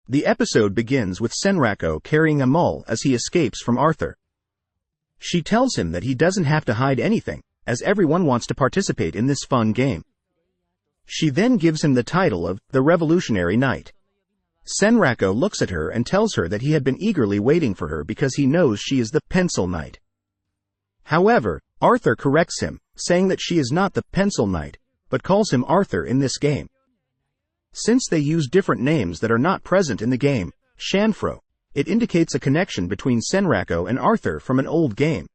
The episode begins with Senrako carrying a mule as he escapes from Arthur. She tells him that he doesn't have to hide anything, as everyone wants to participate in this fun game. She then gives him the title of the Revolutionary Knight. Senrako looks at her and tells her that he had been eagerly waiting for her because he knows she is the Pencil Knight. However, Arthur corrects him, saying that she is not the Pencil Knight, but calls him Arthur in this game. Since they use different names that are not present in the game, Shanfro, it indicates a connection between Senrako and Arthur from an old game.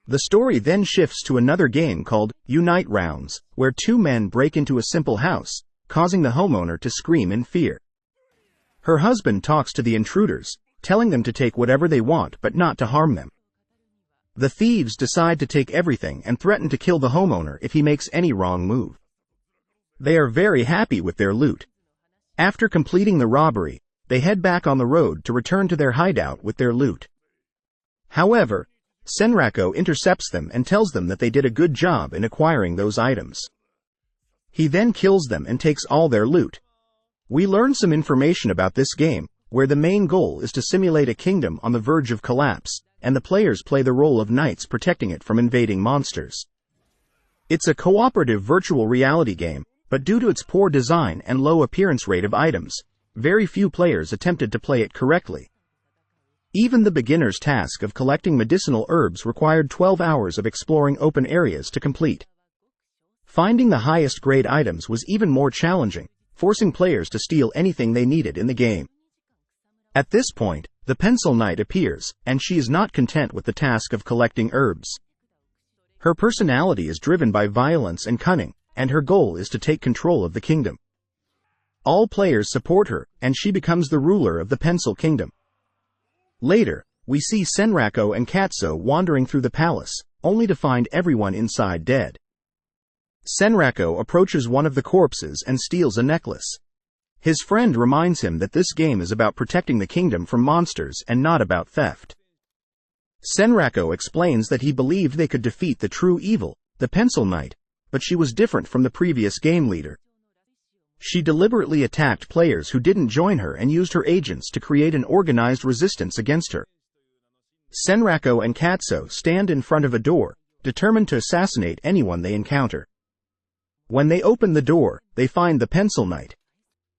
The story then shifts to another game called Unite Rounds, where two men break into a simple house, causing the homeowner to scream in fear. Her husband talks to the intruders, telling them to take whatever they want but not to harm them. The thieves decide to take everything and threaten to kill the homeowner if he makes any wrong move. They are very happy with their loot. After completing the robbery, they head back on the road to return to their hideout with their loot. However, Senrako intercepts them and tells them that they did a good job in acquiring those items. He then kills them and takes all their loot. We learn some information about this game, where the main goal is to simulate a kingdom on the verge of collapse, and the players play the role of knights protecting it from invading monsters. It's a cooperative virtual reality game, but due to its poor design and low appearance rate of items, very few players attempted to play it correctly. Even the beginner's task of collecting medicinal herbs required 12 hours of exploring open areas to complete. Finding the highest grade items was even more challenging, forcing players to steal anything they needed in the game. At this point, the Pencil Knight appears, and she is not content with the task of collecting herbs. Her personality is driven by violence and cunning, and her goal is to take control of the kingdom. All players support her, and she becomes the ruler of the Pencil Kingdom. Later, we see Senrako and Katsuo wandering through the palace, only to find everyone inside dead. Senrako approaches one of the corpses and steals a necklace. His friend reminds him that this game is about protecting the kingdom from monsters and not about theft. Senrako explains that he believed they could defeat the true evil, the Pencil Knight, but she was different from the previous game leader. She deliberately attacked players who didn't join her and used her agents to create an organized resistance against her. Senrako and Katsuo stand in front of a door, determined to assassinate anyone they encounter. When they open the door, they find the Pencil Knight.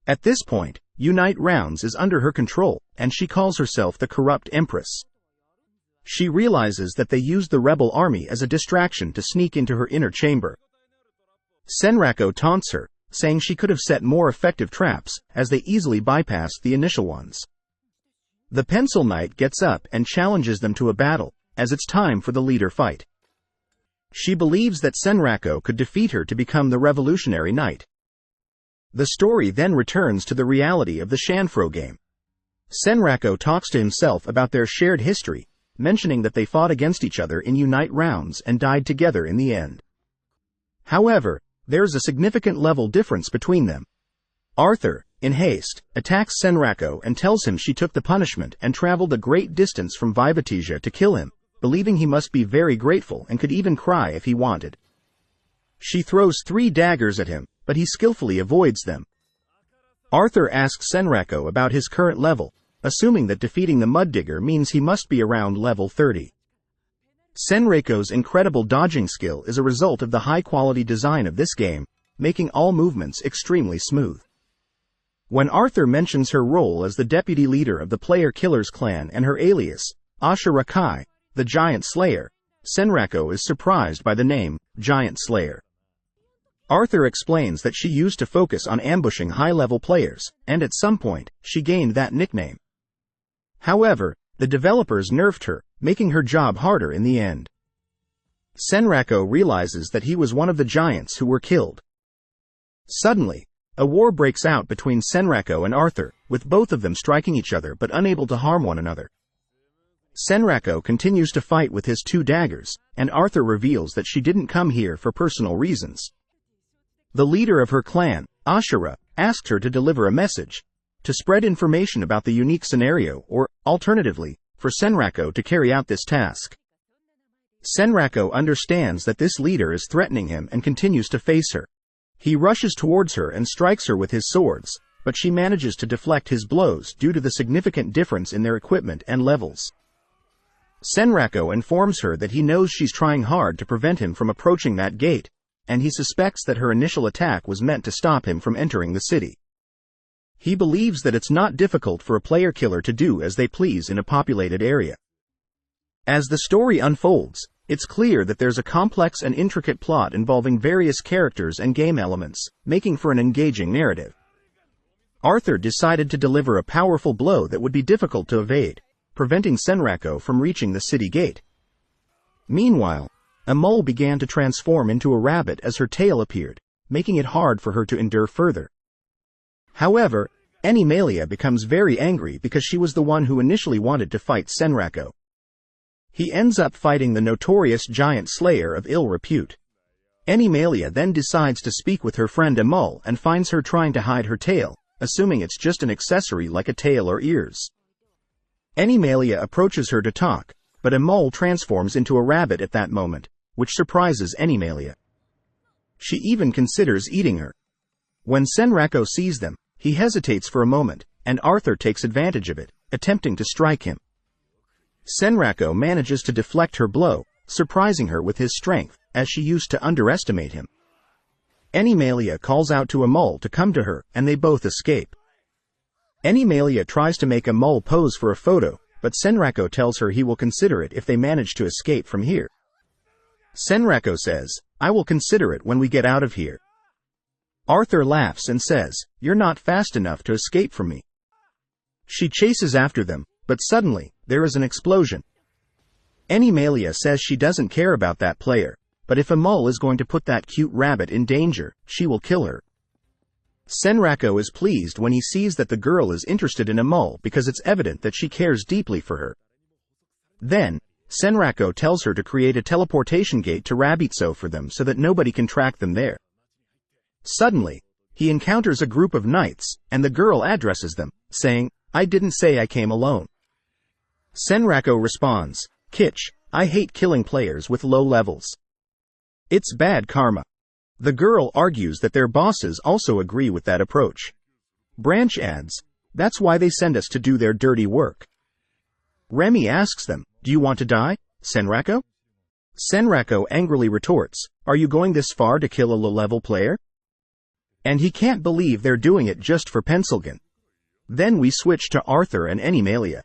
At this point, Unite Rounds is under her control, and she calls herself the Corrupt Empress. She realizes that they used the rebel army as a distraction to sneak into her inner chamber. Senrako taunts her, saying she could have set more effective traps, as they easily bypassed the initial ones. The Pencil Knight gets up and challenges them to a battle, as it's time for the leader fight. She believes that Senrako could defeat her to become the Revolutionary Knight. The story then returns to the reality of the Shanfro game. Senrako talks to himself about their shared history, mentioning that they fought against each other in Unite Rounds and died together in the end. However, there's a significant level difference between them. Arthur, in haste, attacks Senrako and tells him she took the punishment and traveled a great distance from Vivatesia to kill him, believing he must be very grateful and could even cry if he wanted. She throws 3 daggers at him, but he skillfully avoids them. Arthur asks Senrako about his current level, assuming that defeating the Mud Digger means he must be around level 30. Senrako's incredible dodging skill is a result of the high-quality design of this game, making all movements extremely smooth. When Arthur mentions her role as the deputy leader of the Player Killers clan and her alias, Ashura Kai, the Giant Slayer, Senrako is surprised by the name, Giant Slayer. Arthur explains that she used to focus on ambushing high-level players, and at some point, she gained that nickname. However, the developers nerfed her, making her job harder in the end. Senrako realizes that he was one of the giants who were killed. Suddenly, a war breaks out between Senrako and Arthur, with both of them striking each other but unable to harm one another. Senrako continues to fight with his 2 daggers, and Arthur reveals that she didn't come here for personal reasons. The leader of her clan, Ashura, asked her to deliver a message, to spread information about the unique scenario or, alternatively, for Senrako to carry out this task. Senrako understands that this leader is threatening him and continues to face her. He rushes towards her and strikes her with his swords, but she manages to deflect his blows due to the significant difference in their equipment and levels. Senrako informs her that he knows she's trying hard to prevent him from approaching that gate, and he suspects that her initial attack was meant to stop him from entering the city. He believes that it's not difficult for a player killer to do as they please in a populated area. As the story unfolds, it's clear that there's a complex and intricate plot involving various characters and game elements, making for an engaging narrative. Arthur decided to deliver a powerful blow that would be difficult to evade, preventing Senrako from reaching the city gate. Meanwhile, a mole began to transform into a rabbit as her tail appeared, making it hard for her to endure further. However, Animalia becomes very angry because she was the one who initially wanted to fight Senrako. He ends up fighting the notorious giant slayer of ill repute. Animalia then decides to speak with her friend Amul and finds her trying to hide her tail, assuming it's just an accessory like a tail or ears. Animalia approaches her to talk, but Amul transforms into a rabbit at that moment, which surprises Animalia. She even considers eating her. When Senrako sees them, he hesitates for a moment, and Arthur takes advantage of it, attempting to strike him. Senrako manages to deflect her blow, surprising her with his strength, as she used to underestimate him. Animalia calls out to Amul to come to her, and they both escape. Animalia tries to make Amul pose for a photo, but Senrako tells her he will consider it if they manage to escape from here. Senrako says, "I will consider it when we get out of here." Arthur laughs and says, "You're not fast enough to escape from me." She chases after them, but suddenly, there is an explosion. Animalia says she doesn't care about that player, but if Amul is going to put that cute rabbit in danger, she will kill her. Senrako is pleased when he sees that the girl is interested in Amul because it's evident that she cares deeply for her. Then, Senrako tells her to create a teleportation gate to Rabitso for them so that nobody can track them there. Suddenly, he encounters a group of knights, and the girl addresses them, saying, "I didn't say I came alone." Senrako responds, "Kitsch, I hate killing players with low levels. It's bad karma." The girl argues that their bosses also agree with that approach. Branch adds, "That's why they send us to do their dirty work." Remy asks them, "Do you want to die, Senrako?" Senrako angrily retorts, "Are you going this far to kill a low-level player?" And he can't believe they're doing it just for Pencilgun. Then we switch to Arthur and Animalia.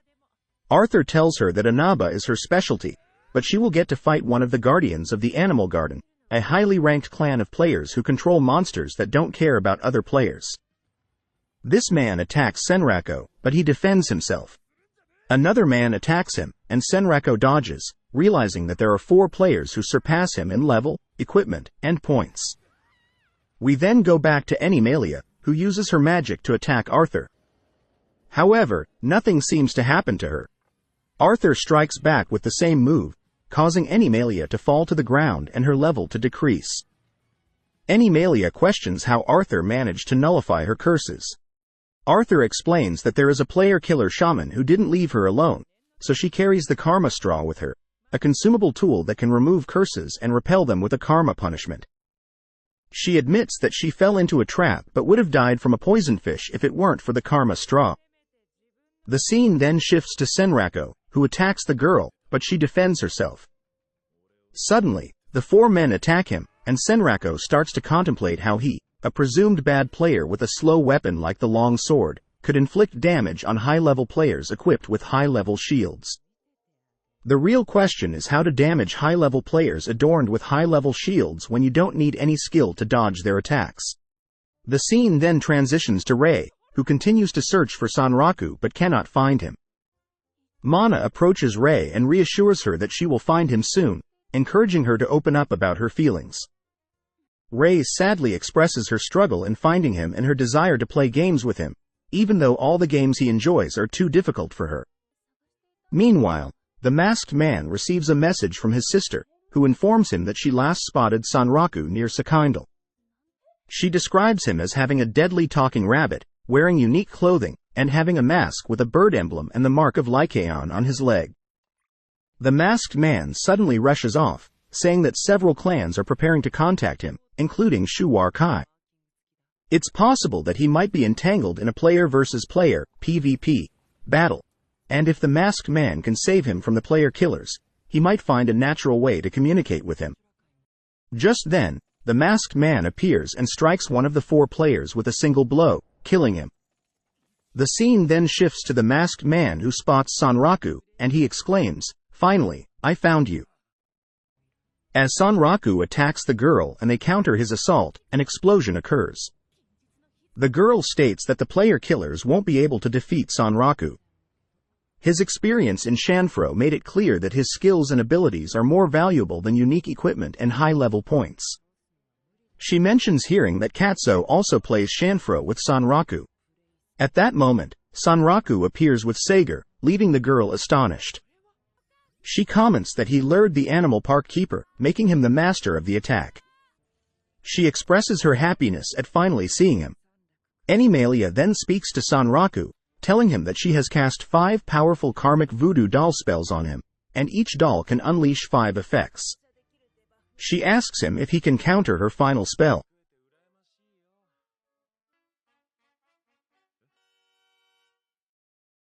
Arthur tells her that Inaba is her specialty, but she will get to fight one of the guardians of the Animal Garden, a highly ranked clan of players who control monsters that don't care about other players. This man attacks Senrako, but he defends himself. Another man attacks him, and Senrako dodges, realizing that there are 4 players who surpass him in level, equipment, and points. We then go back to Animalia, who uses her magic to attack Arthur. However, nothing seems to happen to her. Arthur strikes back with the same move, causing Animalia to fall to the ground and her level to decrease. Animalia questions how Arthur managed to nullify her curses. Arthur explains that there is a player-killer shaman who didn't leave her alone, so she carries the karma straw with her, a consumable tool that can remove curses and repel them with a karma punishment. She admits that she fell into a trap but would have died from a poison fish if it weren't for the karma straw. The scene then shifts to Senrako, who attacks the girl, but she defends herself. Suddenly, the 4 men attack him, and Senrako starts to contemplate how he, a presumed bad player with a slow weapon like the long sword, could inflict damage on high-level players equipped with high-level shields. The real question is how to damage high-level players adorned with high-level shields when you don't need any skill to dodge their attacks. The scene then transitions to Rei, who continues to search for Sanraku but cannot find him. Mana approaches Rei and reassures her that she will find him soon, encouraging her to open up about her feelings. Rei sadly expresses her struggle in finding him and her desire to play games with him, even though all the games he enjoys are too difficult for her. Meanwhile, the masked man receives a message from his sister, who informs him that she last spotted Sanraku near Sakindal. She describes him as having a deadly talking rabbit, wearing unique clothing, and having a mask with a bird emblem and the mark of Lycaon on his leg. The masked man suddenly rushes off, saying that several clans are preparing to contact him, including Shuwar Kai. It's possible that he might be entangled in a player versus player (PvP) battle, and if the masked man can save him from the player killers, he might find a natural way to communicate with him. Just then, the masked man appears and strikes one of the 4 players with a single blow, killing him. The scene then shifts to the masked man who spots Sanraku, and he exclaims, "Finally, I found you." As Sanraku attacks the girl and they counter his assault, an explosion occurs. The girl states that the player killers won't be able to defeat Sanraku. His experience in Shanfro made it clear that his skills and abilities are more valuable than unique equipment and high-level points. She mentions hearing that Katsuo also plays Shanfro with Sanraku. At that moment, Sanraku appears with Sager, leaving the girl astonished. She comments that he lured the animal park keeper, making him the master of the attack. She expresses her happiness at finally seeing him. Animalia then speaks to Sanraku, telling him that she has cast 5 powerful karmic voodoo doll spells on him, and each doll can unleash 5 effects. She asks him if he can counter her final spell.